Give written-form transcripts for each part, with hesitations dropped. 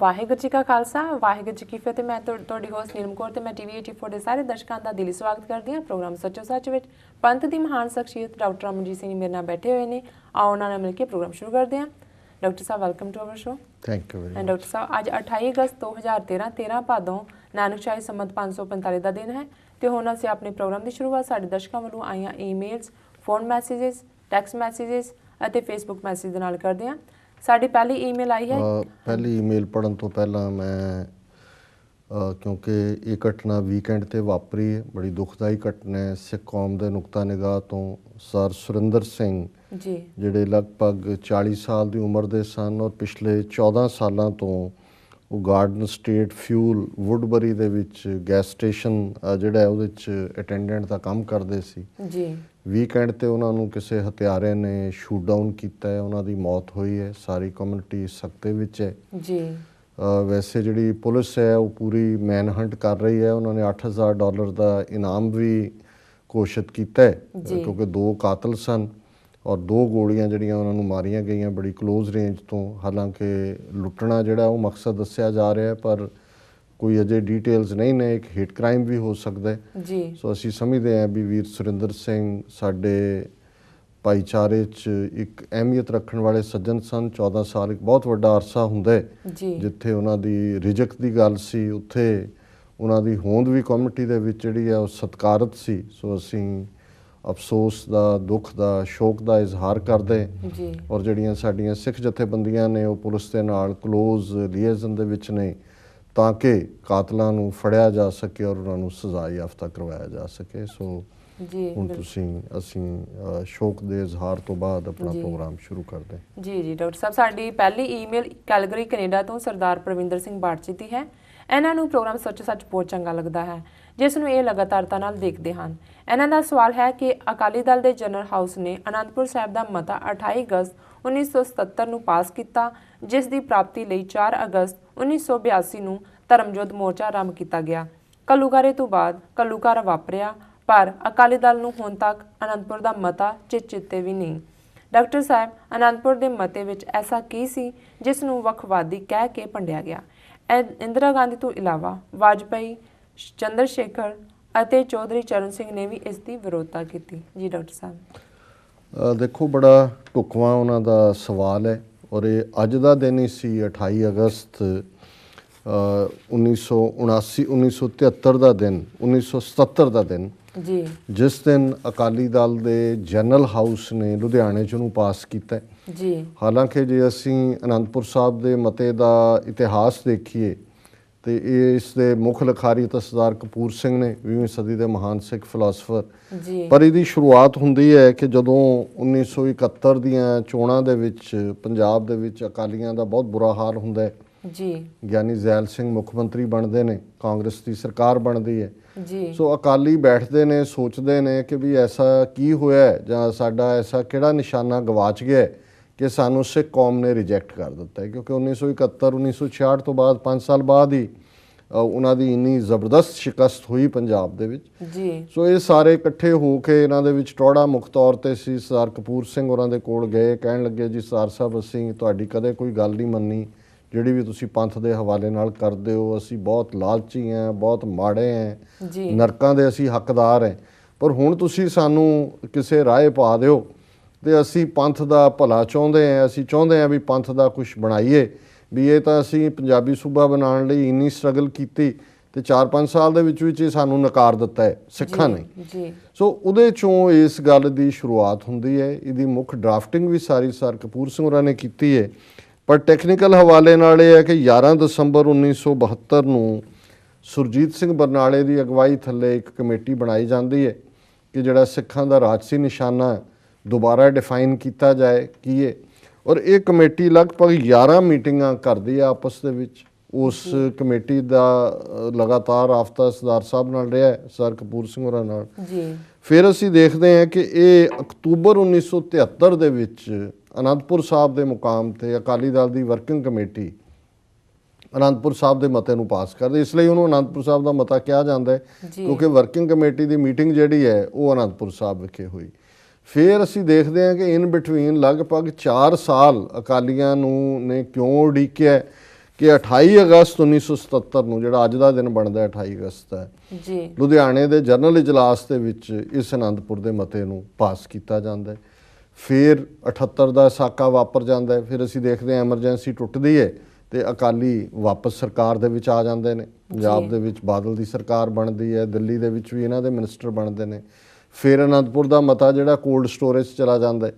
ਵਾਹਿਗੁਰੂ ਜੀ ਕਾ ਖਾਲਸਾ ਵਾਹਿਗੁਰੂ ਜੀ ਕੀ ਫਤਿਹ। मैं ਤੁਹਾਡੀ ਹੋਸਟ ਨੀਲਮ ਕੌਰ ਤੇ मैं TV 84 ਦੇ ਸਾਰੇ ਦਰਸ਼ਕਾਂ ਦਾ ਦਿਲੀ ਸਵਾਗਤ ਕਰਦੀ ਹਾਂ ਪ੍ਰੋਗਰਾਮ ਸੱਚੋ ਸੱਚ ਵਿੱਚ। ਪੰਥ ਦੀ ਮਹਾਨ ਸ਼ਖਸੀਅਤ ਡਾਕਟਰ ਅਮਨਜੀਤ ਸਿੰਘ ਮੇਰੇ ਨਾਲ ਬੈਠੇ ਹੋਏ ਨੇ। ਆਓ ਉਹਨਾਂ ਨਾਲ ਮਿਲ ਕੇ ਪ੍ਰੋਗਰਾਮ ਸ਼ੁਰੂ ਕਰਦੇ ਹਾਂ। ਡਾਕਟਰ ਸਾਹਿਬ welcome to our show. Thank you and doctor ਸਾਹਿਬ ਅੱਜ 28 ਅਗਸਤ 2013 13 ਭਾਦੋਂ ਨਾਨਕਸ਼ਾਹੀ ਸੰਮਤ 545 ਦਾ ਦਿਨ ਹੈ ਤੇ ਹੁਣ ਅਸੀਂ ਆਪਣੇ ਪ੍ਰੋਗਰਾਮ ਦੀ ਸ਼ੁਰੂਆਤ ਸਾਡੇ ਦਰਸ਼ਕਾਂ ਵੱਲੋਂ ਆਈਆਂ emails, phone messages, text messages ਅਤੇ ਫੇਸਬੁੱਕ ਮੈਸੇਜ ਦੇ ਨਾਲ ਕਰਦੇ ਹਾਂ। ਸਾਡੀ ਪਹਿਲੀ ਈਮੇਲ ਆਈ ਹੈ। ਪਹਿਲੀ ਈਮੇਲ ਪੜ੍ਹਨ ਤੋਂ ਪਹਿਲਾਂ ਮੈਂ ਕਿਉਂਕਿ ਇਹ ਘਟਨਾ ਵੀਕਐਂਡ ਤੇ ਵਾਪਰੀ ਹੈ, ਬੜੀ ਦੁਖਦਾਈ ਘਟਨਾ ਹੈ। ਸਿੱਖ ਕੌਮ ਦੇ ਨੁਕਤਾ ਨਿਗਾਹ ਤੋਂ ਸਰ ਸੁਰਿੰਦਰ ਸਿੰਘ ਜੀ ਜਿਹੜੇ ਲਗਭਗ 40 ਸਾਲ ਦੀ ਉਮਰ ਦੇ ਸਨ ਔਰ ਪਿਛਲੇ 14 ਸਾਲਾਂ ਤੋਂ ਉਹ ਗਾਰਡਨ ਸਟੇਟ ਫਿਊਲ ਵੁੱਡਬਰੀ ਦੇ ਵਿੱਚ ਗੈਸ ਸਟੇਸ਼ਨ ਜਿਹੜਾ ਉਹਦੇ 'ਚ ਅਟੈਂਡੈਂਟ ਦਾ ਕੰਮ ਕਰਦੇ ਸੀ ਜੀ। ਵੀਕਐਂਡ ਤੇ ਉਹਨਾਂ ਨੂੰ ਕਿਸੇ ਹਥਿਆਰੇ ਨੇ ਸ਼ੂਟ ਡਾਊਨ ਕੀਤਾ ਹੈ, ਉਹਨਾਂ ਦੀ ਮੌਤ ਹੋਈ ਹੈ। ਸਾਰੀ ਕਮਿਊਨਿਟੀ ਸਖਤੇ ਵਿੱਚ ਹੈ ਜੀ। ਵੈਸੇ ਜਿਹੜੀ ਪੁਲਿਸ ਹੈ ਉਹ ਪੂਰੀ ਮੈਨ ਹੰਟ ਕਰ ਰਹੀ ਹੈ। ਉਹਨਾਂ ਨੇ $8,000 ਦਾ ਇਨਾਮ ਵੀ ਘੋਸ਼ਿਤ ਕੀਤਾ ਹੈ ਕਿਉਂਕਿ 2 ਕਾਤਲ ਸਨ ਔਰ 2 ਗੋਲੀਆਂ ਜਿਹੜੀਆਂ ਉਹਨਾਂ ਨੂੰ ਮਾਰੀਆਂ ਗਈਆਂ ਬੜੀ ਕਲੋਜ਼ ਰੇਂਜ ਤੋਂ। ਹਾਲਾਂਕਿ ਲੁੱਟਣਾ ਜਿਹੜਾ ਉਹ ਮਕਸਦ ਦੱਸਿਆ ਜਾ ਰਿਹਾ ਪਰ ਕੋਈ ਅਜੇ ਡੀਟੇਲਸ ਨਹੀਂ ਨੇ। ਇੱਕ ਹਿੱਟ ਕ੍ਰਾਈਮ ਵੀ ਹੋ ਸਕਦਾ ਜੀ। ਸੋ ਅਸੀਂ ਸਮਝਦੇ ਹਾਂ ਵੀ ਵੀਰ ਸੁਰਿੰਦਰ ਸਿੰਘ ਸਾਡੇ ਭਾਈਚਾਰੇ 'ਚ ਇੱਕ ਅਹਿਮੀਅਤ ਰੱਖਣ ਵਾਲੇ ਸੱਜਣ ਸਨ। 14 ਸਾਲ ਇੱਕ ਬਹੁਤ ਵੱਡਾ ਅਰਸਾ ਹੁੰਦਾ ਹੈ ਜਿੱਥੇ ਉਹਨਾਂ ਦੀ ਰਿਜ਼ਕ ਦੀ ਗੱਲ ਸੀ, ਉੱਥੇ ਉਹਨਾਂ ਦੀ ਹੋਂਦ ਵੀ ਕਮਿਊਨਿਟੀ ਦੇ ਵਿੱਚ ਜਿਹੜੀ ਹੈ ਉਹ ਸਤਿਕਾਰਤ ਸੀ। ਸੋ ਅਸੀਂ ਅਫਸੋਸ ਦਾ, ਦੁੱਖ ਦਾ, ਸ਼ੋਕ ਦਾ ਇਜ਼ਹਾਰ ਕਰਦੇ ਔਰ ਜਿਹੜੀਆਂ ਸਾਡੀਆਂ ਸਿੱਖ ਜਥੇਬੰਦੀਆਂ ਨੇ ਉਹ ਪੁਲਿਸ ਦੇ ਨਾਲ ਕਲੋਜ਼ ਲੀਏਜ਼ਨ ਦੇ ਵਿੱਚ ਨੇ ਤਾਂ ਕਿ ਕਾਤਲਾਂ ਨੂੰ ਫੜਿਆ ਜਾ ਸਕੇ ਔਰ ਉਹਨਾਂ ਨੂੰ ਸਜ਼ਾ ਯਾਫਤਾ ਕਰਵਾਇਆ ਜਾ ਸਕੇ। ਸੋ ਹੁਣ ਅਸੀਂ ਸ਼ੋਕ ਦੇ ਇਜ਼ਹਾਰ ਤੋਂ ਬਾਅਦ ਆਪਣਾ ਪ੍ਰੋਗਰਾਮ ਸ਼ੁਰੂ ਕਰਦੇ ਹਾਂ। ਜੀ ਡਾਕਟਰ ਸਾਹਿਬ ਸਾਡੀ ਪਹਿਲੀ ਈਮੇਲ ਕੈਲਗਰੀ ਕੈਨੇਡਾ ਤੋਂ ਸਰਦਾਰ ਪ੍ਰਵਿੰਦਰ ਸਿੰਘ ਬਾੜਚੀ ਦੀ ਹੈ। ਇਹਨਾਂ ਨੂੰ ਪ੍ਰੋਗਰਾਮ ਸੱਚ ਬਹੁਤ ਚੰਗਾ ਲੱਗਦਾ ਹੈ ਜਿਸ ਨੂੰ ਇਹ ਲਗਾਤਾਰਤਾ ਨਾਲ ਦੇਖਦੇ ਹਨ। ਇਹਨਾਂ ਦਾ ਸਵਾਲ ਹੈ ਕਿ ਅਕਾਲੀ ਦਲ ਦੇ ਜਨਰਲ ਹਾਊਸ ਨੇ ਅਨੰਦਪੁਰ ਸਾਹਿਬ ਦਾ ਮਤਾ 28 ਅਗਸਤ 1977 ਨੂੰ ਪਾਸ ਕੀਤਾ ਜਿਸ ਦੀ ਪ੍ਰਾਪਤੀ ਲਈ 4 ਅਗਸਤ 1982 ਨੂੰ ਧਰਮਯੁੱਧ ਮੋਰਚਾ ਆਰੰਭ ਕੀਤਾ ਗਿਆ। ਘੱਲੂਘਾਰੇ ਤੋਂ ਬਾਅਦ ਘੱਲੂਘਾਰਾ ਵਾਪਰਿਆ ਪਰ ਅਕਾਲੀ ਦਲ ਨੂੰ ਹੁਣ ਤੱਕ ਅਨੰਦਪੁਰ ਦਾ ਮਤਾ ਚਿੱਤੇ ਵੀ ਨਹੀਂ। ਡਾਕਟਰ ਸਾਹਿਬ ਅਨੰਦਪੁਰ ਦੇ ਮਤੇ ਵਿੱਚ ਐਸਾ ਕੀ ਸੀ ਜਿਸ ਨੂੰ ਵੱਖਵਾਦੀ ਕਹਿ ਕੇ ਭੰਡਿਆ ਗਿਆ? ਇੰਦਰਾ ਗਾਂਧੀ ਤੋਂ ਇਲਾਵਾ ਵਾਜਪਾਈ, ਚੰਦਰ ਸ਼ੇਖਰ ਅਤੇ ਚੌਧਰੀ ਚਰਨ ਸਿੰਘ ਨੇ ਵੀ ਇਸ ਦੀ ਵਿਰੋਧਤਾ ਕੀਤੀ। ਜੀ ਡਾਕਟਰ ਸਾਹਿਬ ਦੇਖੋ ਬੜਾ ਢੁਕਵਾਂ ਉਹਨਾਂ ਦਾ ਸਵਾਲ ਹੈ ਔਰ ਇਹ ਅੱਜ ਦਾ ਦਿਨ ਹੀ ਸੀ 28 ਅਗਸਤ 1979 1973 ਦਾ ਦਿਨ 1977 ਦਾ ਦਿਨ ਜੀ ਜਿਸ ਦਿਨ ਅਕਾਲੀ ਦਲ ਦੇ ਜਨਰਲ ਹਾਊਸ ਨੇ ਲੁਧਿਆਣੇ 'ਚ ਉਹਨੂੰ ਪਾਸ ਕੀਤਾ ਜੀ। ਹਾਲਾਂਕਿ ਜੇ ਅਸੀਂ ਅਨੰਦਪੁਰ ਸਾਹਿਬ ਦੇ ਮਤੇ ਦਾ ਇਤਿਹਾਸ ਦੇਖੀਏ ਤੇ ਇਹ ਇਸ ਦੇ ਮੁੱਖ ਲਿਖਾਰੀ ਤਾਂ ਸਰਦਾਰ ਕਪੂਰ ਸਿੰਘ ਨੇ 20ਵੀਂ ਸਦੀ ਦੇ ਮਹਾਨ ਸਿੱਖ ਫਿਲਾਸਫਰ ਪਰ ਇਹਦੀ ਸ਼ੁਰੂਆਤ ਹੁੰਦੀ ਹੈ ਕਿ ਜਦੋਂ 1971 ਦੀਆਂ ਚੋਣਾਂ ਦੇ ਵਿੱਚ ਪੰਜਾਬ ਦੇ ਵਿੱਚ ਅਕਾਲੀਆਂ ਦਾ ਬਹੁਤ ਬੁਰਾ ਹਾਲ ਹੁੰਦਾ ਹੈ ਜੀ। ਗਿਆਨੀ ਜ਼ੈਲ ਸਿੰਘ ਮੁੱਖ ਮੰਤਰੀ ਬਣਦੇ ਨੇ, ਕਾਂਗਰਸ ਦੀ ਸਰਕਾਰ ਬਣਦੀ ਹੈ ਜੀ। ਸੋ ਅਕਾਲੀ ਬੈਠਦੇ ਨੇ, ਸੋਚਦੇ ਨੇ ਕਿ ਵੀ ਐਸਾ ਕੀ ਹੋਇਆ ਜਾਂ ਸਾਡਾ ਐਸਾ ਕਿਹੜਾ ਨਿਸ਼ਾਨਾ ਗਵਾਚ ਗਿਆ ਕਿ ਸਾਨੂੰ ਸਿੱਖ ਕੌਮ ਨੇ ਰਿਜੈਕਟ ਕਰ ਦਿੱਤਾ ਹੈ। ਕਿਉਂਕਿ 1971 1966 ਤੋਂ ਬਾਅਦ 5 ਸਾਲ ਬਾਅਦ ਹੀ ਉਹਨਾਂ ਦੀ ਇੰਨੀ ਜ਼ਬਰਦਸਤ ਸ਼ਿਕਸਤ ਹੋਈ ਪੰਜਾਬ ਦੇ ਵਿੱਚ ਜੀ। ਸੋ ਇਹ ਸਾਰੇ ਇਕੱਠੇ ਹੋ ਕੇ ਇਹਨਾਂ ਦੇ ਵਿੱਚ ਟੌੜਾ ਮੁੱਖ ਤੌਰ 'ਤੇ ਸੀ ਸਰਦਾਰ ਕਪੂਰ ਸਿੰਘ ਹੋਰਾਂ ਦੇ ਕੋਲ ਗਏ, ਕਹਿਣ ਲੱਗੇ ਜੀ ਸਰਦਾਰ ਸਾਹਿਬ ਅਸੀਂ ਤੁਹਾਡੀ ਕਦੇ ਕੋਈ ਗੱਲ ਨਹੀਂ ਮੰਨੀ, ਜਿਹੜੀ ਵੀ ਤੁਸੀਂ ਪੰਥ ਦੇ ਹਵਾਲੇ ਨਾਲ ਕਰਦੇ ਹੋ, ਅਸੀਂ ਬਹੁਤ ਲਾਲਚੀ ਹਾਂ, ਬਹੁਤ ਮਾੜੇ ਹਾਂ, ਨਰਕਾਂ ਦੇ ਅਸੀਂ ਹੱਕਦਾਰ ਹਾਂ, ਪਰ ਹੁਣ ਤੁਸੀਂ ਸਾਨੂੰ ਕਿਸੇ ਰਾਹ ਪਾ ਦਿਓ ਤੇ ਅਸੀਂ ਪੰਥ ਦਾ ਭਲਾ ਚਾਹੁੰਦੇ ਹਾਂ, ਅਸੀਂ ਚਾਹੁੰਦੇ ਹਾਂ ਵੀ ਪੰਥ ਦਾ ਕੁਛ ਬਣਾਈਏ। ਵੀ ਇਹ ਤਾਂ ਅਸੀਂ ਪੰਜਾਬੀ ਸੂਬਾ ਬਣਾਉਣ ਲਈ ਇੰਨੀ ਸਟਰਗਲ ਕੀਤੀ ਤੇ 4-5 ਸਾਲ ਦੇ ਵਿੱਚ ਹੀ ਸਾਨੂੰ ਨਕਾਰ ਦਿੱਤਾ ਹੈ ਸਿੱਖਾਂ ਨੇ। ਸੋ ਉਹਦੇ ਚੋਂ ਇਸ ਗੱਲ ਦੀ ਸ਼ੁਰੂਆਤ ਹੁੰਦੀ ਹੈ। ਇਹਦੀ ਮੁੱਖ ਡਰਾਫਟਿੰਗ ਵੀ ਸਾਰੀ ਸਰ ਕਪੂਰ ਸਿੰਘ ਹੋਰਾਂ ਨੇ ਕੀਤੀ ਹੈ ਪਰ ਟੈਕਨੀਕਲ ਹਵਾਲੇ ਨਾਲ ਇਹ ਹੈ ਕਿ 11 ਦਸੰਬਰ 1972 ਨੂੰ ਸੁਰਜੀਤ ਸਿੰਘ ਬਰਨਾਲੇ ਦੀ ਅਗਵਾਈ ਥੱਲੇ ਇੱਕ ਕਮੇਟੀ ਬਣਾਈ ਜਾਂਦੀ ਹੈ ਕਿ ਜਿਹੜਾ ਸਿੱਖਾਂ ਦਾ ਰਾਜਸੀ ਨਿਸ਼ਾਨਾ ਦੁਬਾਰਾ ਡਿਫਾਈਨ ਕੀਤਾ ਜਾਏ ਕੀ ਹੈ। ਔਰ ਇਹ ਕਮੇਟੀ ਲਗਭਗ 11 ਮੀਟਿੰਗਾਂ ਕਰਦੀ ਹੈ ਆਪਸ ਦੇ ਵਿੱਚ। ਉਸ ਕਮੇਟੀ ਦਾ ਲਗਾਤਾਰ ਰਾਬਤਾ ਸਰਦਾਰ ਸਾਹਿਬ ਨਾਲ ਰਿਹਾ ਸਰ ਕਪੂਰ ਸਿੰਘ ਹੋਰਾਂ ਨਾਲ। ਫਿਰ ਅਸੀਂ ਦੇਖਦੇ ਹਾਂ ਕਿ ਇਹ ਅਕਤੂਬਰ 1973 ਦੇ ਵਿੱਚ ਅਨੰਦਪੁਰ ਸਾਹਿਬ ਦੇ ਮੁਕਾਮ 'ਤੇ ਅਕਾਲੀ ਦਲ ਦੀ ਵਰਕਿੰਗ ਕਮੇਟੀ ਅਨੰਦਪੁਰ ਸਾਹਿਬ ਦੇ ਮਤੇ ਨੂੰ ਪਾਸ ਕਰਦੇ। ਇਸ ਲਈ ਉਹਨੂੰ ਅਨੰਦਪੁਰ ਸਾਹਿਬ ਦਾ ਮਤਾ ਕਿਹਾ ਜਾਂਦਾ ਹੈ ਕਿਉਂਕਿ ਵਰਕਿੰਗ ਕਮੇਟੀ ਦੀ ਮੀਟਿੰਗ ਜਿਹੜੀ ਹੈ ਉਹ ਅਨੰਦਪੁਰ ਸਾਹਿਬ ਵਿਖੇ ਹੋਈ। ਫਿਰ ਅਸੀਂ ਦੇਖਦੇ ਹਾਂ ਕਿ ਇਨ ਬਿਟਵੀਨ ਲਗਭਗ 4 ਸਾਲ ਅਕਾਲੀਆਂ ਨੂੰ ਨੇ ਕਿਉਂ ਉਡੀਕਿਆ ਕਿ 28 ਅਗਸਤ 1977 ਨੂੰ, ਜਿਹੜਾ ਅੱਜ ਦਾ ਦਿਨ ਬਣਦਾ 28 ਅਗਸਤ ਹੈ ਜੀ, ਲੁਧਿਆਣੇ ਦੇ ਜਨਰਲ ਇਜਲਾਸ ਦੇ ਵਿੱਚ ਇਸ ਅਨੰਦਪੁਰ ਦੇ ਮਤੇ ਨੂੰ ਪਾਸ ਕੀਤਾ ਜਾਂਦਾ ਹੈ। ਫਿਰ 78 ਦਾ ਸਾਕਾ ਵਾਪਰ ਜਾਂਦਾ ਹੈ। ਫਿਰ ਅਸੀਂ ਦੇਖਦੇ ਹਾਂ ਐਮਰਜੈਂਸੀ ਟੁੱਟਦੀ ਹੈ ਤੇ ਅਕਾਲੀ ਵਾਪਸ ਸਰਕਾਰ ਦੇ ਵਿੱਚ ਆ ਜਾਂਦੇ ਨੇ। ਪੰਜਾਬ ਦੇ ਵਿੱਚ ਬਾਦਲ ਦੀ ਸਰਕਾਰ ਬਣਦੀ ਹੈ, ਦਿੱਲੀ ਦੇ ਵਿੱਚ ਵੀ ਇਹਨਾਂ ਦੇ ਮਿਨਿਸਟਰ ਬਣਦੇ ਨੇ। ਫਿਰ ਅਨੰਦਪੁਰ ਦਾ ਮਤਾ ਜਿਹੜਾ ਕੋਲਡ ਸਟੋਰੇਜ ਚਲਾ ਜਾਂਦਾ ਹੈ।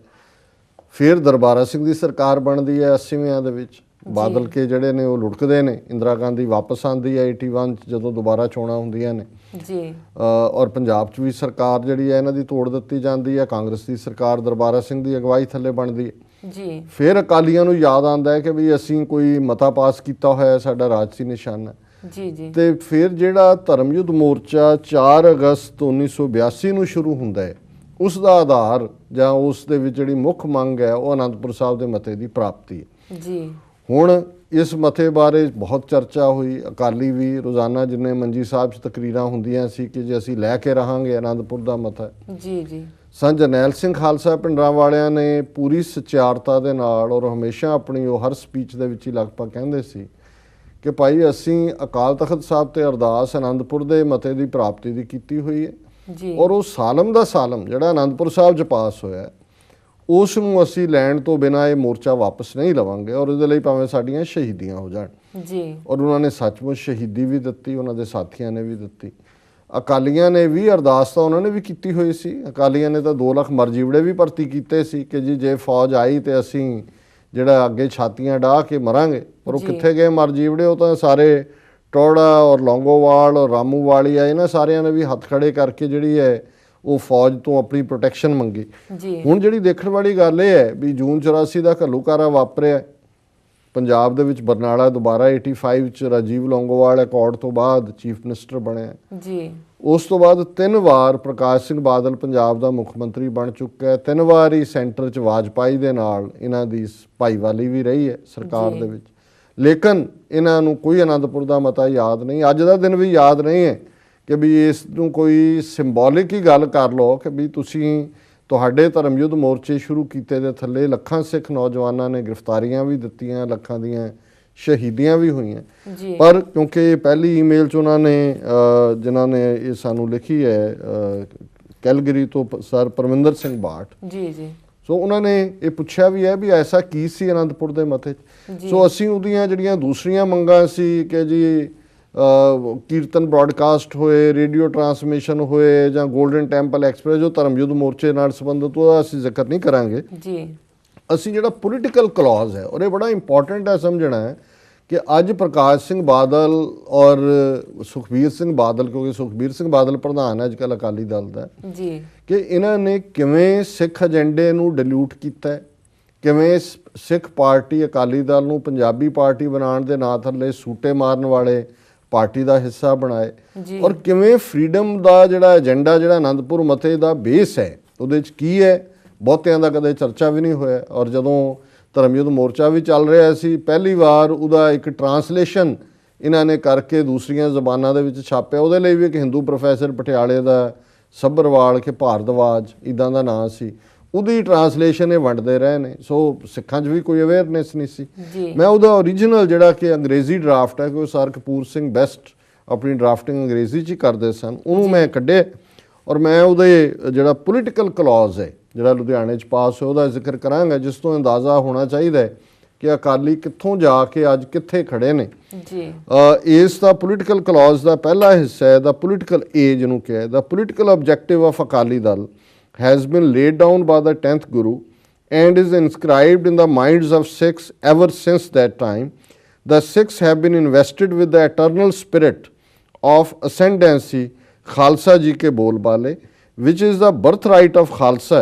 ਫਿਰ ਦਰਬਾਰਾ ਸਿੰਘ ਦੀ ਸਰਕਾਰ ਬਣਦੀ ਹੈ 80ਵਿਆਂ ਦੇ ਵਿੱਚ। ਬਾਦਲ ਕੇ ਜਿਹੜੇ ਨੇ ਉਹ ਲੁੜਕਦੇ ਨੇ। ਇੰਦਰਾ ਗਾਂਧੀ ਵਾਪਸ ਆਉਂਦੀ ਹੈ 81 'ਚ, ਜਦੋਂ ਦੁਬਾਰਾ ਚੋਣਾਂ ਹੁੰਦੀਆਂ ਨੇ ਜੀ। ਔਰ ਪੰਜਾਬ 'ਚ ਵੀ ਸਰਕਾਰ ਜਿਹੜੀ ਹੈ ਇਹਨਾਂ ਦੀ ਤੋੜ ਦਿੱਤੀ ਜਾਂਦੀ ਹੈ। ਕਾਂਗਰਸ ਦੀ ਸਰਕਾਰ ਦਰਬਾਰਾ ਸਿੰਘ ਦੀ ਅਗਵਾਈ ਥੱਲੇ ਬਣਦੀ ਹੈ ਜੀ। ਫਿਰ ਅਕਾਲੀਆਂ ਨੂੰ ਯਾਦ ਆਉਂਦਾ ਹੈ ਕਿ ਵੀ ਅਸੀਂ ਕੋਈ ਮਤਾ ਪਾਸ ਕੀਤਾ ਹੋਇਆ, ਸਾਡਾ ਰਾਜਸੀ ਨਿਸ਼ਾਨਾ ਜੀ ਜੀ। ਤੇ ਫਿਰ ਜਿਹੜਾ ਧਰਮਯੁੱਧ ਮੋਰਚਾ 4 ਅਗਸਤ 1982 ਨੂੰ ਸ਼ੁਰੂ ਹੁੰਦਾ ਹੈ, ਉਸ ਦਾ ਆਧਾਰ ਜਾਂ ਉਸ ਦੇ ਵਿੱਚ ਜਿਹੜੀ ਮੁੱਖ ਮੰਗ ਹੈ ਉਹ ਅਨੰਦਪੁਰ ਸਾਹਿਬ ਦੇ ਮਤੇ ਦੀ ਪ੍ਰਾਪਤੀ ਹੈ ਜੀ। ਹੁਣ ਇਸ ਮਤੇ ਬਾਰੇ ਬਹੁਤ ਚਰਚਾ ਹੋਈ। ਅਕਾਲੀ ਵੀ ਰੋਜ਼ਾਨਾ ਜਿੰਨੇ ਮੰਜੀ ਸਾਹਿਬ 'ਚ ਤਕਰੀਰਾਂ ਹੁੰਦੀਆਂ ਸੀ ਕਿ ਜੇ ਅਸੀਂ ਲੈ ਕੇ ਰਹਾਂਗੇ ਅਨੰਦਪੁਰ ਦਾ ਮਤਾ। ਜੀ ਜੀ। ਸੰਤ ਜਰਨੈਲ ਸਿੰਘ ਖਾਲਸਾ ਪਿੰਡਰਾਂ ਵਾਲਿਆਂ ਨੇ ਪੂਰੀ ਸਚਿਆਰਤਾ ਦੇ ਨਾਲ ਔਰ ਹਮੇਸ਼ਾ ਆਪਣੀ ਉਹ ਹਰ ਸਪੀਚ ਦੇ ਵਿੱਚ ਹੀ ਲਗਭਗ ਕਹਿੰਦੇ ਸੀ ਕਿ ਭਾਈ ਅਸੀਂ ਅਕਾਲ ਤਖਤ ਸਾਹਿਬ ਤੇ ਅਰਦਾਸ ਅਨੰਦਪੁਰ ਦੇ ਮਤੇ ਦੀ ਪ੍ਰਾਪਤੀ ਦੀ ਕੀਤੀ ਹੋਈ ਹੈ ਜੀ। ਔਰ ਉਹ ਸਾਲਮ ਦਾ ਸਾਲਮ ਜਿਹੜਾ ਅਨੰਦਪੁਰ ਸਾਹਿਬ 'ਚ ਪਾਸ ਹੋਇਆ ਉਸ ਨੂੰ ਅਸੀਂ ਲੈਣ ਤੋਂ ਬਿਨਾਂ ਇਹ ਮੋਰਚਾ ਵਾਪਸ ਨਹੀਂ ਲਵਾਂਗੇ ਔਰ ਇਹਦੇ ਲਈ ਭਾਵੇਂ ਸਾਡੀਆਂ ਸ਼ਹੀਦੀਆਂ ਹੋ ਜਾਣ। ਜੀ। ਔਰ ਉਹਨਾਂ ਨੇ ਸੱਚਮੁੱਚ ਸ਼ਹੀਦੀ ਵੀ ਦਿੱਤੀ, ਉਹਨਾਂ ਦੇ ਸਾਥੀਆਂ ਨੇ ਵੀ ਦਿੱਤੀ। ਅਕਾਲੀਆਂ ਨੇ ਵੀ ਅਰਦਾਸ ਤਾਂ ਉਹਨਾਂ ਨੇ ਵੀ ਕੀਤੀ ਹੋਈ ਸੀ। ਅਕਾਲੀਆਂ ਨੇ ਤਾਂ 2 ਲੱਖ ਮਰਜੀਵੜੇ ਵੀ ਭਰਤੀ ਕੀਤੇ ਸੀ ਕਿ ਜੀ ਜੇ ਫੌਜ ਆਈ ਤੇ ਅਸੀਂ ਜਿਹੜਾ ਅੱਗੇ ਛਾਤੀਆਂ ਡਾਹ ਕੇ ਮਰਾਂਗੇ। ਪਰ ਉਹ ਕਿੱਥੇ ਗਏ ਮਰਜੀਵੜੇ? ਉਹ ਤਾਂ ਸਾਰੇ ਟੋੜਾ ਔਰ ਲੌਂਗੋਵਾਲ ਔਰ ਰਾਮੂਵਾਲੀ ਆ, ਇਹਨਾਂ ਸਾਰਿਆਂ ਨੇ ਵੀ ਹੱਥ ਖੜੇ ਕਰਕੇ ਜਿਹੜੀ ਹੈ ਉਹ ਫੌਜ ਤੋਂ ਆਪਣੀ ਪ੍ਰੋਟੈਕਸ਼ਨ ਮੰਗੀ। ਹੁਣ ਜਿਹੜੀ ਦੇਖਣ ਵਾਲੀ ਗੱਲ ਇਹ ਹੈ ਵੀ ਜੂਨ 84 ਦਾ ਘੱਲੂਘਾਰਾ ਵਾਪਰਿਆ ਪੰਜਾਬ ਦੇ ਵਿੱਚ। ਬਰਨਾਲਾ ਦੁਬਾਰਾ 85 ਚ ਰਾਜੀਵ ਲੌਂਗੋਵਾਲ ਅਕੋਰਡ ਤੋਂ ਬਾਅਦ ਚੀਫ ਮਿਨਿਸਟਰ ਬਣਿਆ ਜੀ। ਉਸ ਤੋਂ ਬਾਅਦ 3 ਵਾਰ ਪ੍ਰਕਾਸ਼ ਸਿੰਘ ਬਾਦਲ ਪੰਜਾਬ ਦਾ ਮੁੱਖ ਮੰਤਰੀ ਬਣ ਚੁੱਕਾ ਹੈ। 3 ਵਾਰ ਹੀ ਸੈਂਟਰ 'ਚ ਵਾਜਪਾਈ ਦੇ ਨਾਲ ਇਹਨਾਂ ਦੀ ਭਾਈਵਾਲੀ ਵੀ ਰਹੀ ਹੈ ਸਰਕਾਰ ਦੇ ਵਿੱਚ। ਲੇਕਿਨ ਇਹਨਾਂ ਨੂੰ ਕੋਈ ਅਨੰਦਪੁਰ ਦਾ ਮਤਾ ਯਾਦ ਨਹੀਂ। ਅੱਜ ਦਾ ਦਿਨ ਵੀ ਯਾਦ ਨਹੀਂ ਹੈ ਕਿ ਵੀ ਇਸ ਨੂੰ ਕੋਈ ਸਿੰਬੋਲਿਕ ਹੀ ਗੱਲ ਕਰ ਲਓ ਕਿ ਵੀ ਤੁਸੀਂ ਤੁਹਾਡੇ ਧਰਮਯੁੱਧ ਮੋਰਚੇ ਸ਼ੁਰੂ ਕੀਤੇ ਦੇ ਥੱਲੇ ਲੱਖਾਂ ਸਿੱਖ ਨੌਜਵਾਨਾਂ ਨੇ ਗ੍ਰਿਫਤਾਰੀਆਂ ਵੀ ਦਿੱਤੀਆਂ, ਲੱਖਾਂ ਦੀਆਂ ਸ਼ਹੀਦੀਆਂ ਵੀ ਹੋਈਆਂ। ਪਰ ਕਿਉਂਕਿ ਪਹਿਲੀ ਈਮੇਲ 'ਚ ਉਹਨਾਂ ਨੇ ਜਿਨ੍ਹਾਂ ਨੇ ਇਹ ਸਾਨੂੰ ਲਿਖੀ ਹੈ ਕੈਲਗਰੀ ਤੋਂ ਸਰ ਪਰਮਿੰਦਰ ਸਿੰਘ ਬਾਠ ਜੀ ਜੀ, ਸੋ ਉਹਨਾਂ ਨੇ ਇਹ ਪੁੱਛਿਆ ਵੀ ਹੈ ਵੀ ਐਸਾ ਕੀ ਸੀ ਅਨੰਦਪੁਰ ਦੇ ਮਤੇ 'ਚ। ਸੋ ਅਸੀਂ ਉਹਦੀਆਂ ਜਿਹੜੀਆਂ ਦੂਸਰੀਆਂ ਮੰਗਾਂ ਸੀ ਕਿ ਜੀ ਕੀਰਤਨ ਬ੍ਰੌਡਕਾਸਟ ਹੋਏ, ਰੇਡੀਓ ਟਰਾਂਸਮਿਸ਼ਨ ਹੋਏ ਜਾਂ ਗੋਲਡਨ ਟੈਂਪਲ ਐਕਸਪ੍ਰੈਸ ਜੋ ਧਰਮਯੁੱਧ ਮੋਰਚੇ ਨਾਲ ਸੰਬੰਧਿਤ, ਉਹਦਾ ਅਸੀਂ ਜ਼ਿਕਰ ਨਹੀਂ ਕਰਾਂਗੇ ਜੀ। ਅਸੀਂ ਜਿਹੜਾ ਪੋਲੀਟੀਕਲ ਕਲੌਜ਼ ਹੈ ਔਰ ਇਹ ਬੜਾ ਇੰਪੋਰਟੈਂਟ ਹੈ ਸਮਝਣਾ ਹੈ ਕਿ ਅੱਜ ਪ੍ਰਕਾਸ਼ ਸਿੰਘ ਬਾਦਲ ਔਰ ਸੁਖਬੀਰ ਸਿੰਘ ਬਾਦਲ, ਕਿਉਂਕਿ ਸੁਖਬੀਰ ਸਿੰਘ ਬਾਦਲ ਪ੍ਰਧਾਨ ਹੈ ਅੱਜ ਕੱਲ੍ਹ ਅਕਾਲੀ ਦਲ ਦਾ ਜੀ, ਕਿ ਇਹਨਾਂ ਨੇ ਕਿਵੇਂ ਸਿੱਖ ਏਜੰਡੇ ਨੂੰ ਡਿਲੂਟ ਕੀਤਾ, ਕਿਵੇਂ ਸਿੱਖ ਪਾਰਟੀ ਅਕਾਲੀ ਦਲ ਨੂੰ ਪੰਜਾਬੀ ਪਾਰਟੀ ਬਣਾਉਣ ਦੇ ਨਾਂ ਥੱਲੇ ਸੂਟੇ ਮਾਰਨ ਵਾਲੇ ਪਾਰਟੀ ਦਾ ਹਿੱਸਾ ਬਣਾਏ, ਔਰ ਕਿਵੇਂ ਫਰੀडम ਦਾ ਜਿਹੜਾ ਏਜੰਡਾ ਜਿਹੜਾ ਅਨੰਦਪੁਰ ਮਤੇ ਦਾ ਬੇਸ ਹੈ ਉਹਦੇ 'ਚ ਕੀ ਹੈ ਬਹੁਤਿਆਂ ਦਾ ਕਦੇ ਚਰਚਾ ਵੀ ਨਹੀਂ ਹੋਇਆ। ਔਰ ਜਦੋਂ ਧਰਮਯੁੱਧ ਮੋਰਚਾ ਵੀ ਚੱਲ ਰਿਹਾ ਸੀ ਪਹਿਲੀ ਵਾਰ ਉਹਦਾ ਇੱਕ ਟਰਾਂਸਲੇਸ਼ਨ ਇਹਨਾਂ ਨੇ ਕਰਕੇ ਦੂਸਰੀਆਂ ਜ਼ਬਾਨਾਂ ਦੇ ਵਿੱਚ ਛਾਪਿਆ। ਉਹਦੇ ਲਈ ਵੀ ਇੱਕ ਹਿੰਦੂ ਪ੍ਰੋਫੈਸਰ ਪਟਿਆਲੇ ਦਾ ਸੱਭਰਵਾਲ ਕੇ ਭਾਰਦਵਾਜ ਇੱਦਾਂ ਦਾ ਨਾਂ ਸੀ, ਉਹਦੀ ਟਰਾਂਸਲੇਸ਼ਨ ਇਹ ਵੰਡਦੇ ਰਹੇ ਨੇ। ਸੋ ਸਿੱਖਾਂ 'ਚ ਵੀ ਕੋਈ ਅਵੇਅਰਨੈਸ ਨਹੀਂ ਸੀ। ਮੈਂ ਉਹਦਾ ਓਰੀਜਨਲ ਜਿਹੜਾ ਕਿ ਅੰਗਰੇਜ਼ੀ ਡਰਾਫਟ ਹੈ, ਕਿ ਸਰ ਕਪੂਰ ਸਿੰਘ ਬੈਸਟ ਆਪਣੀ ਡਰਾਫਟਿੰਗ ਅੰਗਰੇਜ਼ੀ 'ਚ ਹੀ ਕਰਦੇ ਸਨ, ਉਹਨੂੰ ਮੈਂ ਕੱਢਿਆ ਔਰ ਮੈਂ ਉਹਦੇ ਜਿਹੜਾ ਪੋਲੀਟੀਕਲ ਕਲੌਜ਼ ਹੈ ਜਿਹੜਾ ਲੁਧਿਆਣੇ 'ਚ ਪਾਸ ਹੋਇਆ ਉਹਦਾ ਜ਼ਿਕਰ ਕਰਾਂਗਾ, ਜਿਸ ਤੋਂ ਅੰਦਾਜ਼ਾ ਹੋਣਾ ਚਾਹੀਦਾ ਹੈ ਕਿ ਅਕਾਲੀ ਕਿੱਥੋਂ ਜਾ ਕੇ ਅੱਜ ਕਿੱਥੇ ਖੜੇ ਨੇ ਜੀ। ਇਸ ਦਾ ਪੋਲੀਟੀਕਲ ਕਲੌਜ਼ ਦਾ ਪਹਿਲਾ ਹਿੱਸਾ ਹੈ ਦਾ ਪੋਲੀਟੀਕਲ ਏ ਜਿਹਨੂੰ ਕਿਹਾ, ਦਾ political objective of Akali Dal has been laid down by the 10th Guru and is inscribed in the minds of Sikhs ever since that time. The Sikhs have been invested with the eternal spirit of ascendancy, Khalsa Ji ke bolbale, which is the birthright of Khalsa,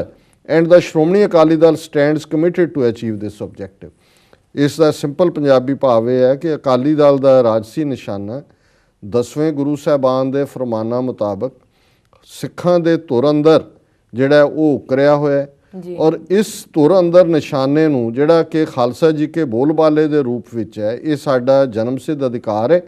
and the Shromani Akali Dal stands committed to achieve this objective. ਇਸ ਦਾ simple Punjabi ਭਾਵ ਇਹ ਹੈ ਕਿ ਅਕਾਲੀ ਦਲ ਦਾ ਰਾਜਸੀ ਨਿਸ਼ਾਨਾ 10ਵੇਂ ਗੁਰੂ ਸਾਹਿਬਾਨ ਦੇ ਫਰਮਾਨਾਂ ਮੁਤਾਬਕ ਸਿੱਖਾਂ ਦੇ ਧੁਰ ਅੰਦਰ ਜਿਹੜਾ ਉਹ ਉਕਰਿਆ ਹੋਇਆ ਔਰ ਇਸ ਧੁਰ ਅੰਦਰ ਨਿਸ਼ਾਨੇ ਨੂੰ ਜਿਹੜਾ ਕਿ ਖਾਲਸਾ ਜੀ ਕੇ ਬੋਲਬਾਲੇ ਦੇ ਰੂਪ ਵਿੱਚ ਹੈ, ਇਹ ਸਾਡਾ ਜਨਮ ਸਿੱਧ ਅਧਿਕਾਰ ਹੈ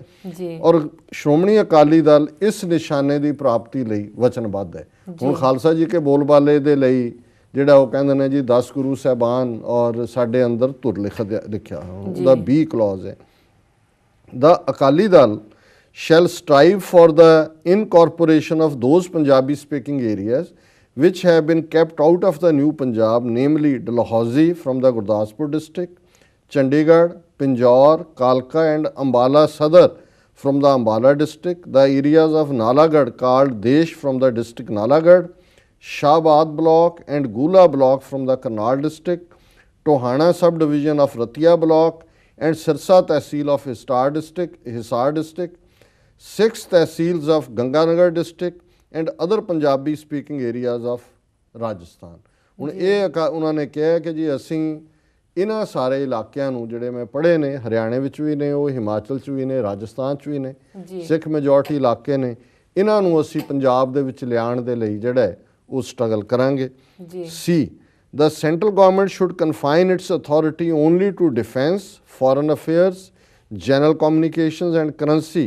ਔਰ ਸ਼੍ਰੋਮਣੀ ਅਕਾਲੀ ਦਲ ਇਸ ਨਿਸ਼ਾਨੇ ਦੀ ਪ੍ਰਾਪਤੀ ਲਈ ਵਚਨਬੱਧ ਹੈ। ਹੁਣ ਖਾਲਸਾ ਜੀ ਕੇ ਬੋਲਬਾਲੇ ਦੇ ਲਈ ਜਿਹੜਾ ਉਹ ਕਹਿੰਦੇ ਨੇ ਜੀ 10 ਗੁਰੂ ਸਾਹਿਬਾਨ ਔਰ ਸਾਡੇ ਅੰਦਰ ਧੁਰ ਲਿਖਿਆ ਉਹਦਾ 20 ਕਲੌਜ਼ ਹੈ। The Akali Dal shall strive for the incorporation of those Punjabi speaking areas which have been kept out of the new Punjab, namely Dalhousie from the Gurdaspur district, Chandigarh, Pinjore, Kalka and Ambala Sadar from the Ambala district, the areas of Nalagarh called Desh from the district Nalagarh, Shahabad block and Gula block from the Karnal district, Tohana subdivision of Ratia block and Sirsa Tehsil of Hisar district, 6 Tehsils of Ganganagar district and other Punjabi speaking areas of Rajasthan। ਹੁਣ ਇਹ ਉਹਨਾਂ ਨੇ ਕਿਹਾ ਕਿ ਜੀ ਅਸੀਂ ਇਹਨਾਂ ਸਾਰੇ ਇਲਾਕਿਆਂ ਨੂੰ ਜਿਹੜੇ ਮੈਂ ਪੜ੍ਹੇ ਨੇ, ਹਰਿਆਣੇ ਵਿੱਚ ਵੀ ਨੇ, ਉਹ ਹਿਮਾਚਲ 'ਚ ਵੀ ਨੇ, ਰਾਜਸਥਾਨ 'ਚ ਵੀ ਨੇ, ਸਿੱਖ ਮੈਜੋਰਟੀ ਇਲਾਕੇ ਨੇ, ਇਹਨਾਂ ਨੂੰ ਅਸੀਂ ਪੰਜਾਬ ਦੇ ਵਿੱਚ ਲਿਆਉਣ ਦੇ ਲਈ ਜਿਹੜਾ ਉਹ ਸਟਰਗਲ ਕਰਾਂਗੇ। ਸੀ The central government should confine its authority only to defense, foreign affairs, general communications and currency,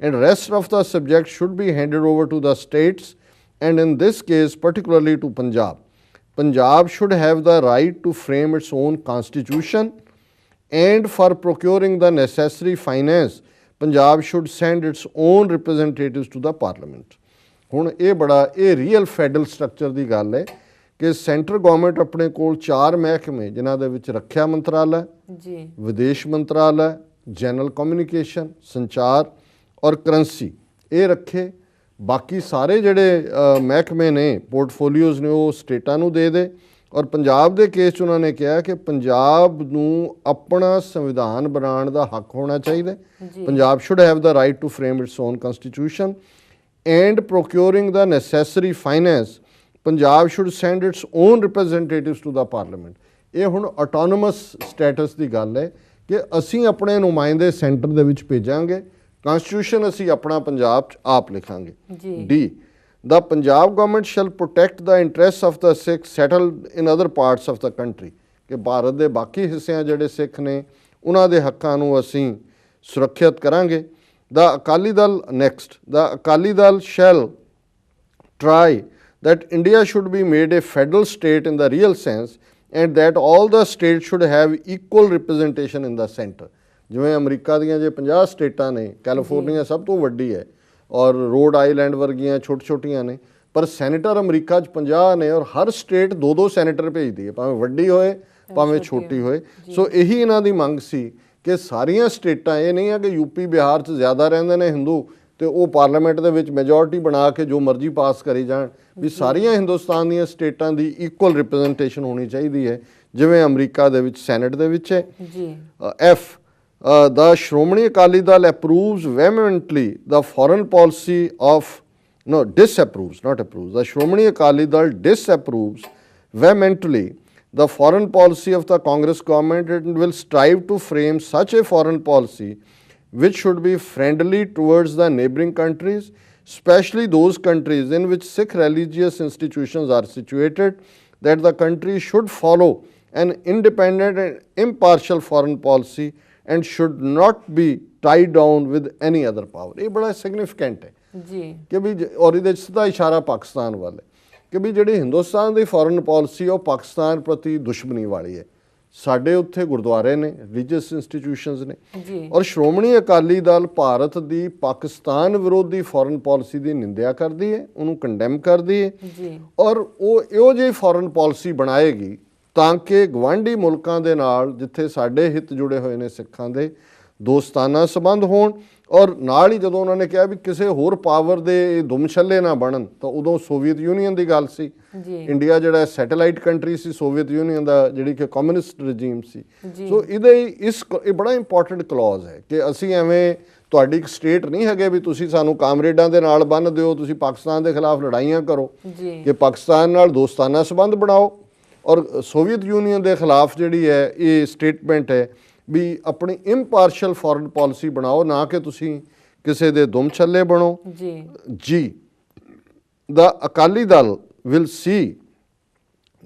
and rest of the subject should be handed over to the states, and in this case particularly to Punjab. Punjab should have the right to frame its own constitution, and for procuring the necessary finance, Punjab should send its own representatives to the parliament. ਹੁਣ ਇਹ ਬੜਾ real federal structure ਦੀ ਗੱਲ ਹੈ ਕਿ centre government ਆਪਣੇ ਕੋਲ 4 ਮਹਿਕਮੇ ਜਿਨ੍ਹਾਂ ਦੇ ਵਿੱਚ ਰੱਖਿਆ ਮੰਤਰਾਲਾ, ਵਿਦੇਸ਼ ਮੰਤਰਾਲਾ, ਜਨਰਲ ਕਮਿਊਨੀਕੇਸ਼ਨ, ਸੰਚਾਰ ਔਰ ਕਰੰਸੀ ਇਹ ਰੱਖੇ। ਬਾਕੀ ਸਾਰੇ ਜਿਹੜੇ ਮਹਿਕਮੇ ਨੇ, ਪੋਰਟਫੋਲੀਓਜ਼ ਨੇ, ਉਹ ਸਟੇਟਾਂ ਨੂੰ ਦੇ ਦੇ। ਔਰ ਪੰਜਾਬ ਦੇ ਕੇਸ 'ਚ ਉਹਨਾਂ ਨੇ ਕਿਹਾ ਕਿ ਪੰਜਾਬ ਨੂੰ ਆਪਣਾ ਸੰਵਿਧਾਨ ਬਣਾਉਣ ਦਾ ਹੱਕ ਹੋਣਾ ਚਾਹੀਦਾ। Punjab should have the right to frame its own constitution and procuring the necessary finance, Punjab should send its own representatives to the parliament. ਇਹ ਹੁਣ autonomous status ਦੀ ਗੱਲ ਹੈ ਕਿ ਅਸੀਂ ਆਪਣੇ ਨੁਮਾਇੰਦੇ ਸੈਂਟਰ ਦੇ ਵਿੱਚ ਭੇਜਾਂਗੇ, constitution ਅਸੀਂ ਆਪਣਾ ਪੰਜਾਬ 'ਚ ਆਪ ਲਿਖਾਂਗੇ। D, the Punjab government shall protect the interests of the Sikhs settled in other parts of the country, ਕਿ ਭਾਰਤ ਦੇ ਬਾਕੀ ਹਿੱਸਿਆਂ ਜਿਹੜੇ ਸਿੱਖ ਨੇ ਉਹਨਾਂ ਦੇ ਹੱਕਾਂ ਨੂੰ ਅਸੀਂ ਸੁਰੱਖਿਅਤ ਕਰਾਂਗੇ। The Akali Dal next. The Akali Dal shall try that India should be made a federal state in the real sense, and that all the states should have equal representation in the center. ਜਿਵੇਂ America ਦੀਆਂ ਜੇ 50 ਸਟੇਟਾਂ ਨੇ, California ਸਭ ਤੋਂ ਵੱਡੀ ਹੈ ਔਰ ਰੋਡ ਆਈਲੈਂਡ ਵਰਗੀਆਂ ਛੋਟੀਆਂ ਨੇ, ਪਰ ਸੈਨੇਟਰ ਅਮਰੀਕਾ 'ਚ 50 ਨੇ ਔਰ ਹਰ ਸਟੇਟ 2-2 ਸੈਨੇਟਰ ਭੇਜਦੀ ਹੈ, ਭਾਵੇਂ ਵੱਡੀ ਹੋਏ ਭਾਵੇਂ ਛੋਟੀ ਹੋਏ। ਸੋ ਇਹੀ ਇਹਨਾਂ ਦੀ ਮੰਗ ਸੀ ਕਿ ਸਾਰੀਆਂ ਸਟੇਟਾਂ, ਇਹ ਨਹੀਂ ਹੈ ਕਿ ਯੂਪੀ ਬਿਹਾਰ 'ਚ ਜ਼ਿਆਦਾ ਰਹਿੰਦੇ ਨੇ ਹਿੰਦੂ ਅਤੇ ਉਹ ਪਾਰਲੀਮੈਂਟ ਦੇ ਵਿੱਚ ਮੈਜੋਰਟੀ ਬਣਾ ਕੇ ਜੋ ਮਰਜ਼ੀ ਪਾਸ ਕਰੀ ਜਾਣ, ਵੀ ਸਾਰੀਆਂ ਹਿੰਦੁਸਤਾਨ ਦੀਆਂ ਸਟੇਟਾਂ ਦੀ ਇਕੁਅਲ ਰਿਪਰੈਜ਼ੈਂਟੇਸ਼ਨ ਹੋਣੀ ਚਾਹੀਦੀ ਹੈ ਜਿਵੇਂ ਅਮਰੀਕਾ ਦੇ ਵਿੱਚ ਸੈਨੇਟ ਦੇ ਵਿੱਚ ਹੈ। F, the Shromani Akali Dal approves vehemently the foreign policy of, no, disapproves, not approves. The Shromani Akali Dal disapproves vehemently the foreign policy of the Congress government and will strive to frame such a foreign policy which should be friendly towards the neighboring countries, especially those countries in which Sikh religious institutions are situated, that the country should follow an independent and impartial foreign policy and should not be tied down with any other power. ਇਹ ਬੜਾ significant ਹੈ ਕਿ ਵੀ, ਔਰ ਇਹਦੇ 'ਚ ਸਿੱਧਾ ਇਸ਼ਾਰਾ ਪਾਕਿਸਤਾਨ ਵੱਲ ਹੈ ਕਿ ਵੀ ਜਿਹੜੀ ਹਿੰਦੁਸਤਾਨ ਦੀ ਫੋਰਨ ਪਾਲਿਸੀ ਉਹ ਪਾਕਿਸਤਾਨ ਪ੍ਰਤੀ ਦੁਸ਼ਮਣੀ ਵਾਲੀ ਹੈ। ਸਾਡੇ ਉੱਥੇ ਗੁਰਦੁਆਰੇ ਨੇ, ਰਿਲੀਜੀਅਸ ਇੰਸਟੀਟਿਊਸ਼ਨਸ ਨੇ, ਔਰ ਸ਼੍ਰੋਮਣੀ ਅਕਾਲੀ ਦਲ ਭਾਰਤ ਦੀ ਪਾਕਿਸਤਾਨ ਵਿਰੋਧੀ ਫੋਰਨ ਪਾਲਿਸੀ ਦੀ ਨਿੰਦਿਆ ਕਰਦੀ ਹੈ, ਉਹਨੂੰ ਕੰਡੈਮ ਕਰਦੀ ਹੈ ਔਰ ਉਹ ਇਹੋ ਜਿਹੀ ਫੋਰਨ ਪਾਲਿਸੀ ਬਣਾਏਗੀ ਤਾਂ ਕਿ ਗਵਾਂਢੀ ਮੁਲਕਾਂ ਦੇ ਨਾਲ ਜਿੱਥੇ ਸਾਡੇ ਹਿੱਤ ਜੁੜੇ ਹੋਏ ਨੇ ਸਿੱਖਾਂ ਦੇ, ਦੋਸਤਾਨਾ ਸੰਬੰਧ ਹੋਣ। ਔਰ ਨਾਲ ਹੀ ਜਦੋਂ ਉਹਨਾਂ ਨੇ ਕਿਹਾ ਵੀ ਕਿਸੇ ਹੋਰ ਪਾਵਰ ਦੇ ਦੁਮਛੱਲੇ ਨਾ ਬਣਨ, ਤਾਂ ਉਦੋਂ ਸੋਵੀਅਤ ਯੂਨੀਅਨ ਦੀ ਗੱਲ ਸੀ। ਇੰਡੀਆ ਜਿਹੜਾ ਸੈਟੇਲਾਈਟ ਕੰਟਰੀ ਸੀ ਸੋਵੀਅਤ ਯੂਨੀਅਨ ਦਾ, ਜਿਹੜੀ ਕਿ ਕਮਿਊਨਿਸਟ ਰਜੀਮ ਸੀ। ਸੋ ਇਹ ਬੜਾ ਇੰਪੋਰਟੈਂਟ ਕਲੌਜ਼ ਹੈ ਕਿ ਅਸੀਂ ਐਵੇਂ ਤੁਹਾਡੀ ਇੱਕ ਸਟੇਟ ਨਹੀਂ ਹੈਗੇ ਵੀ ਤੁਸੀਂ ਸਾਨੂੰ ਕਾਮਰੇਡਾਂ ਦੇ ਨਾਲ ਬੰਨ੍ਹ ਦਿਓ, ਤੁਸੀਂ ਪਾਕਿਸਤਾਨ ਦੇ ਖਿਲਾਫ ਲੜਾਈਆਂ ਕਰੋ, ਕਿ ਪਾਕਿਸਤਾਨ ਨਾਲ ਦੋਸਤਾਨਾ ਸੰਬੰਧ ਬਣਾਓ। ਔਰ ਸੋਵੀਅਤ ਯੂਨੀਅਨ ਦੇ ਖਿਲਾਫ ਜਿਹੜੀ ਹੈ ਇਹ ਸਟੇਟਮੈਂਟ ਹੈ ਵੀ ਆਪਣੀ ਇੰਪਾਰਸ਼ਲ ਫੋਰਨ ਪਾਲਿਸੀ ਬਣਾਓ, ਨਾ ਕਿ ਤੁਸੀਂ ਕਿਸੇ ਦੇ ਦੁਮ ਛੱਲੇ ਬਣੋ। ਜੀ, the Akali Dal will see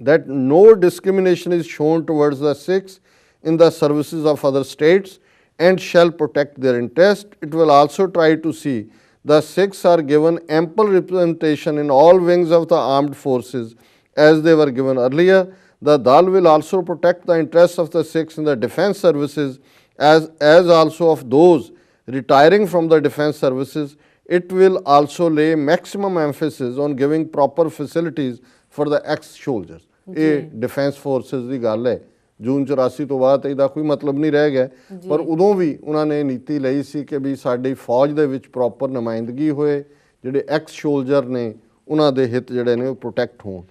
that no discrimination is shown towards the Sikhs in the services of other states and shall protect their interest. It will also try to see the Sikhs are given ample representation in all wings of the armed forces as they were given earlier. The Dal will also protect the interests of the Sikhs in the defense services as also of those retiring from the defense services, it will also lay maximum emphasis on giving proper facilities for the ex-soldiers. ਇਹ defence forces ਦੀ ਗੱਲ ਹੈ। ਜੂਨ 84 ਤੋਂ ਬਾਅਦ ਇਹਦਾ ਕੋਈ ਮਤਲਬ ਨਹੀਂ ਰਹਿ ਗਿਆ, ਪਰ ਉਦੋਂ ਵੀ ਉਹਨਾਂ ਨੇ ਨੀਤੀ ਲਈ ਸੀ ਕਿ ਵੀ ਸਾਡੀ ਫੌਜ ਦੇ ਵਿੱਚ ਪ੍ਰੋਪਰ ਨੁਮਾਇੰਦਗੀ ਹੋਏ, ਜਿਹੜੇ ਐਕਸ ਸੋਲਜਰ ਨੇ ਉਹਨਾਂ ਦੇ ਹਿੱਤ ਜਿਹੜੇ ਨੇ ਉਹ ਪ੍ਰੋਟੈਕਟ ਹੋਣ।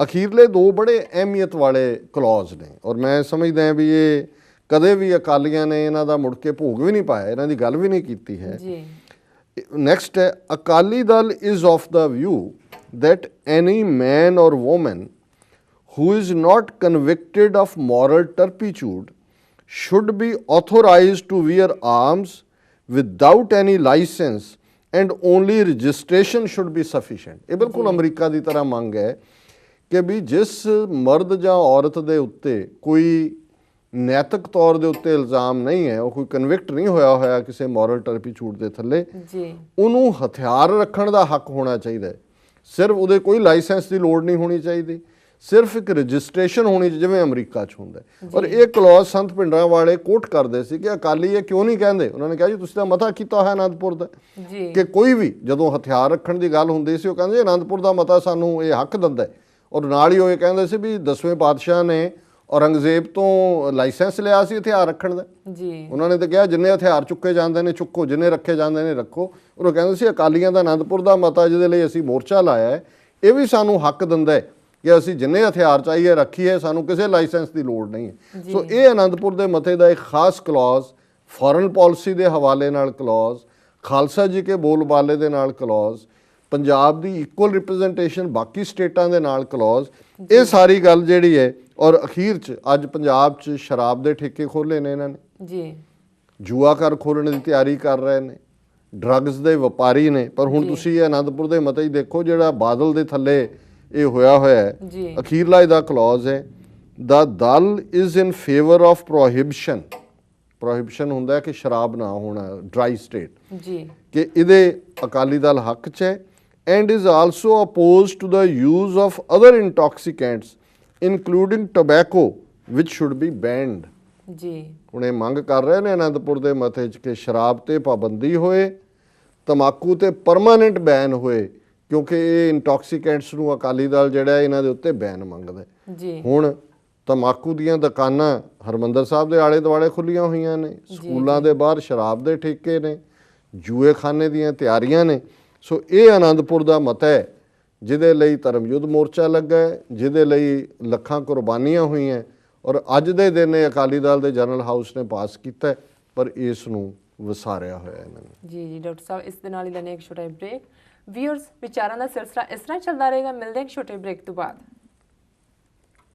ਅਖੀਰਲੇ ਦੋ ਬੜੇ ਅਹਿਮੀਅਤ ਵਾਲੇ ਕਲੌਜ਼ ਨੇ, ਔਰ ਮੈਂ ਸਮਝਦਾ ਵੀ ਇਹ ਕਦੇ ਵੀ ਅਕਾਲੀਆਂ ਨੇ ਇਹਨਾਂ ਦਾ ਮੁੜ ਕੇ ਭੋਗ ਵੀ ਨਹੀਂ ਪਾਇਆ, ਇਹਨਾਂ ਦੀ ਗੱਲ ਵੀ ਨਹੀਂ ਕੀਤੀ ਹੈ। ਨੈਕਸਟ ਹੈ, Akali Dal is of the view that any man or woman who is not convicted of moral turpitude should be authorized to wear arms without any license and only registration should be sufficient। ਇਹ ਬਿਲਕੁਲ America ਦੀ ਤਰ੍ਹਾਂ ਮੰਗ ਹੈ ਕਿ ਵੀ ਜਿਸ ਮਰਦ ਜਾਂ ਔਰਤ ਦੇ ਉੱਤੇ ਕੋਈ ਨੈਤਿਕ ਤੌਰ ਦੇ ਉੱਤੇ ਇਲਜ਼ਾਮ ਨਹੀਂ ਹੈ, ਉਹ ਕੋਈ ਕਨਵਿਕਟ ਨਹੀਂ ਹੋਇਆ ਕਿਸੇ ਮੋਰਲ ਟਰਪੀਚੂਡ ਦੇ ਥੱਲੇ, ਉਹਨੂੰ ਹਥਿਆਰ ਰੱਖਣ ਦਾ ਹੱਕ ਹੋਣਾ ਚਾਹੀਦਾ ਹੈ। ਸਿਰਫ ਉਹਦੇ ਕੋਈ ਲਾਇਸੈਂਸ ਦੀ ਲੋੜ ਨਹੀਂ ਹੋਣੀ ਚਾਹੀਦੀ, ਸਿਰਫ ਇੱਕ ਰਜਿਸਟ੍ਰੇਸ਼ਨ ਹੋਣੀ, ਜਿਵੇਂ ਅਮਰੀਕਾ 'ਚ ਹੁੰਦਾ। ਔਰ ਇਹ ਕਲੌਜ਼ ਸੰਤ ਭਿੰਡਰਾਂ ਵਾਲੇ ਕੋਟ ਕਰਦੇ ਸੀ ਕਿ ਅਕਾਲੀ ਇਹ ਕਿਉਂ ਨਹੀਂ ਕਹਿੰਦੇ। ਉਹਨਾਂ ਨੇ ਕਿਹਾ ਜੀ ਤੁਸੀਂ ਤਾਂ ਮਤਾ ਕੀਤਾ ਹੋਇਆ ਅਨੰਦਪੁਰ ਦਾ, ਕਿ ਕੋਈ ਵੀ ਜਦੋਂ ਹਥਿਆਰ ਰੱਖਣ ਦੀ ਗੱਲ ਹੁੰਦੀ ਸੀ ਉਹ ਕਹਿੰਦੇ ਅਨੰਦਪੁਰ ਦਾ ਮਤਾ ਸਾਨੂੰ ਇਹ ਹੱਕ ਦਿੰਦਾ। ਔਰ ਨਾਲ ਹੀ ਉਹ ਇਹ ਕਹਿੰਦੇ ਸੀ ਵੀ 10ਵੇਂ ਪਾਤਸ਼ਾਹ ਨੇ ਔਰੰਗਜ਼ੇਬ ਤੋਂ ਲਾਇਸੈਂਸ ਲਿਆ ਸੀ ਹਥਿਆਰ ਰੱਖਣ ਦਾ। ਉਹਨਾਂ ਨੇ ਤਾਂ ਕਿਹਾ ਜਿੰਨੇ ਹਥਿਆਰ ਚੁੱਕੇ ਜਾਂਦੇ ਨੇ ਚੁੱਕੋ, ਜਿੰਨੇ ਰੱਖੇ ਜਾਂਦੇ ਨੇ ਰੱਖੋ। ਉਹ ਕਹਿੰਦੇ ਸੀ ਅਕਾਲੀਆਂ ਦਾ ਅਨੰਦਪੁਰ ਦਾ ਮਤਾ ਜਿਹਦੇ ਲਈ ਅਸੀਂ ਮੋਰਚਾ ਲਾਇਆ ਹੈ, ਇਹ ਵੀ ਸਾਨੂੰ ਹੱਕ ਦਿੰਦਾ ਹੈ ਕਿ ਅਸੀਂ ਜਿੰਨੇ ਹਥਿਆਰ ਚਾਹੀਏ ਰੱਖੀਏ, ਸਾਨੂੰ ਕਿਸੇ ਲਾਇਸੈਂਸ ਦੀ ਲੋੜ ਨਹੀਂ ਹੈ। ਸੋ ਇਹ ਅਨੰਦਪੁਰ ਦੇ ਮਤੇ ਦਾ ਇੱਕ ਖਾਸ ਕਲੌਜ਼, ਫੋਰਨ ਪਾਲਿਸੀ ਦੇ ਹਵਾਲੇ ਨਾਲ ਕਲੌਜ਼, ਖਾਲਸਾ ਜੀ ਕੇ ਬੋਲਬਾਲੇ ਦੇ ਨਾਲ ਕਲੌਜ਼, ਪੰਜਾਬ ਦੀ ਇਕੁਅਲ ਰਿਪਰੈਜ਼ੈਂਟੇਸ਼ਨ ਬਾਕੀ ਸਟੇਟਾਂ ਦੇ ਨਾਲ ਕਲੌਜ਼, ਇਹ ਸਾਰੀ ਗੱਲ ਜਿਹੜੀ ਹੈ। ਔਰ ਅਖੀਰ 'ਚ ਅੱਜ ਪੰਜਾਬ 'ਚ ਸ਼ਰਾਬ ਦੇ ਠੇਕੇ ਖੋਲ੍ਹੇ ਨੇ ਇਹਨਾਂ ਨੇ, ਜੂਆ ਘਰ ਖੋਲ੍ਹਣ ਦੀ ਤਿਆਰੀ ਕਰ ਰਹੇ ਨੇ, ਡਰੱਗਸ ਦੇ ਵਪਾਰੀ ਨੇ। ਪਰ ਹੁਣ ਤੁਸੀਂ ਇਹ ਅਨੰਦਪੁਰ ਦੇ ਮਤੇ ਹੀ ਦੇਖੋ, ਜਿਹੜਾ ਬਾਦਲ ਦੇ ਥੱਲੇ ਇਹ ਹੋਇਆ ਹੈ, ਅਖੀਰਲਾ ਇਹਦਾ ਕਲੌਜ਼ ਹੈ, the Dal is in favour of prohibition. Prohibition ਹੁੰਦਾ ਕਿ ਸ਼ਰਾਬ ਨਾ ਹੋਣਾ, ਡਰਾਈ ਸਟੇਟ, ਕਿ ਇਹਦੇ ਅਕਾਲੀ ਦਲ ਹੱਕ 'ਚ ਹੈ। And is also opposed to the use of other intoxicants including tobacco which should be banned. ਹੁਣ ਇਹ ਮੰਗ ਕਰ ਰਹੇ ਨੇ ਅਨੰਦਪੁਰ ਦੇ ਮਤੇ 'ਚ ਕਿ ਸ਼ਰਾਬ 'ਤੇ ਪਾਬੰਦੀ ਹੋਏ, ਤੰਬਾਕੂ 'ਤੇ ਪਰਮਾਨੈਂਟ ਬੈਨ ਹੋਏ, ਕਿਉਂਕਿ ਇਹ ਇੰਟੌਕਸੀਕੈਂਟਸ ਨੂੰ ਅਕਾਲੀ ਦਲ ਜਿਹੜਾ ਇਹਨਾਂ ਦੇ ਉੱਤੇ ਬੈਨ ਮੰਗਦਾ। ਹੁਣ ਤੰਬਾਕੂ ਦੀਆਂ ਦੁਕਾਨਾਂ ਹਰਿਮੰਦਰ ਸਾਹਿਬ ਦੇ ਆਲੇ ਦੁਆਲੇ ਖੁੱਲੀਆਂ ਹੋਈਆਂ ਨੇ, ਸਕੂਲਾਂ ਦੇ ਬਾਹਰ ਸ਼ਰਾਬ ਦੇ ਠੇਕੇ ਨੇ, ਜੂਏਖਾਨੇ ਦੀਆਂ ਤਿਆਰੀਆਂ ਨੇ। ਸੋ ਇਹ ਅਨੰਦਪੁਰ ਦਾ ਮਤਾ ਹੈ ਜਿਹਦੇ ਲਈ ਧਰਮ ਯੁੱਧ ਮੋਰਚਾ ਲੱਗਾ ਹੈ, ਜਿਹਦੇ ਲਈ ਲੱਖਾਂ ਕੁਰਬਾਨੀਆਂ ਹੋਈਆਂ, ਔਰ ਅੱਜ ਦੇ ਦਿਨ ਇਹ ਅਕਾਲੀ ਦਲ ਦੇ ਜਨਰਲ ਹਾਊਸ ਨੇ ਪਾਸ ਕੀਤਾ, ਪਰ ਇਸ ਨੂੰ ਵਿਸਾਰਿਆ ਹੋਇਆ ਇਹਨਾਂ ਨੇ। ਜੀ ਡਾਕਟਰ ਸਾਹਿਬ, ਇਸ ਦੇ ਨਾਲ ਹੀ ਲੈਣੇ ਇੱਕ ਛੋਟਾ ਬ੍ਰੇਕ। ਵੀਅਰਸ, ਵਿਚਾਰਾਂ ਦਾ ਸਿਲਸਿਲਾ ਇਸ ਤਰ੍ਹਾਂ ਚੱਲਦਾ ਰਹੇਗਾ। ਮਿਲਦੇ ਹਾਂ ਇੱਕ ਛੋਟੇ ਬ੍ਰੇਕ ਤੋਂ ਬਾਅਦ।